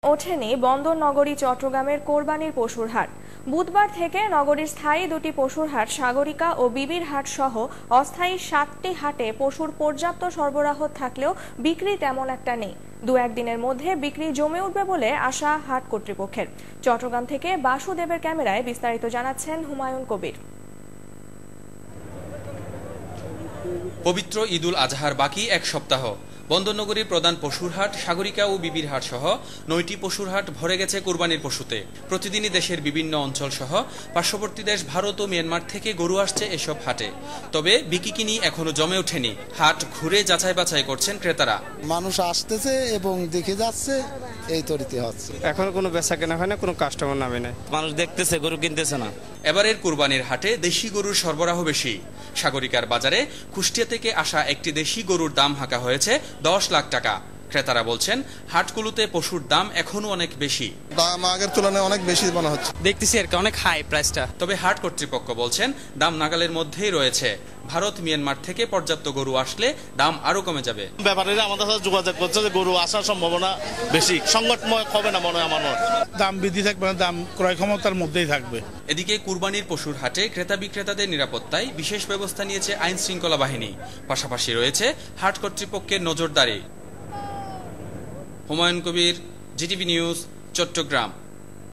ওঠেনি বন্দর নগরী চট্টগ্রামের কোরবানির পশুর হাট। বুধবার থেকে নগরীর স্থায়ী দুটি পশুর হাট সাগরিকা ও বিবির হাট সহ অস্থায়ী 7টি হাটে পশুর পর্যাপ্ত সরবরাহ থাকলেও বিক্রি তেমন একটা নেই। দু একদিনের মধ্যে বিক্রি জমে উঠবে বলে আশা হাট কর্তৃপক্ষের। চট্টগ্রাম থেকে বাসুদেবের ক্যামেরায় বিস্তারিত জানাচ্ছেন হুমায়ুন কবির। পবিত্র ঈদুল আজহার বাকি এক সপ্তাহ। বন্দরনগরীর প্রধান পশুর হাট সাগরিকা ও বিবির হাট সহ 9টি পশুর হাট ভরে গেছে কুরবানির পশুতে। প্রতিদিনই দেশের বিভিন্ন অঞ্চল সহ পার্শ্ববর্তী দেশ ভারত ও মিয়ানমার থেকে গরু আসছে এসব হাটে। তবে বিকিকিনি এখনো জমে ওঠেনি। হাট ঘুরে যাচাই বাছাই করছেন ক্রেতারা। মানুষ আসতেছে এবং দেখে যাচ্ছে, এই তরিতে হচ্ছে। এখনো কোনো বেচা কেনা হয় না, কোনো কাস্টমার নামে না, মানুষ দেখতেছে, গরু কিনতেছে না। এবারের কুরবানির হাটে দেশি গরুর সরবরাহ বেশি। সাগরিকার বাজারে কুষ্টিয়া থেকে আসা একটি দেশি গরুর দাম হাঁকা হয়েছে 10 লাখ টাকা। ক্রেতারা বলছেন হাটগুলোতে পশুর দাম এখনো অনেক বেশি। দাম আগের তুলনায় অনেক বেশি মনে হচ্ছে। দেখতেছি আর কি অনেক হাই প্রাইসটা। তবে হাট কর্তৃপক্ষ বলছেন দাম নাগালের মধ্যেই রয়েছে। ভারত মিয়ানমার থেকে পর্যাপ্ত গরু আসলে দাম আরো কমে যাবে। ব্যাপারীরা আমাদের সাথে যোগাযোগ করছে যে গরু আসার সম্ভাবনা বেশি, সংকটময় হবে না মনে হয় আমার। দাম বৃদ্ধি থাকবে না, দাম ক্রয় ক্ষমতার মধ্যেই থাকবে। এদিকে কুরবানির পশুর হাটে ক্রেতা বিক্রেতাদের নিরাপত্তায় বিশেষ ব্যবস্থা নিয়েছে আইন শৃঙ্খলা বাহিনী। পাশাপাশি রয়েছে হাট কর্তৃপক্ষের নজরদারি। Humayun Kabir, GTV news, Chittagong.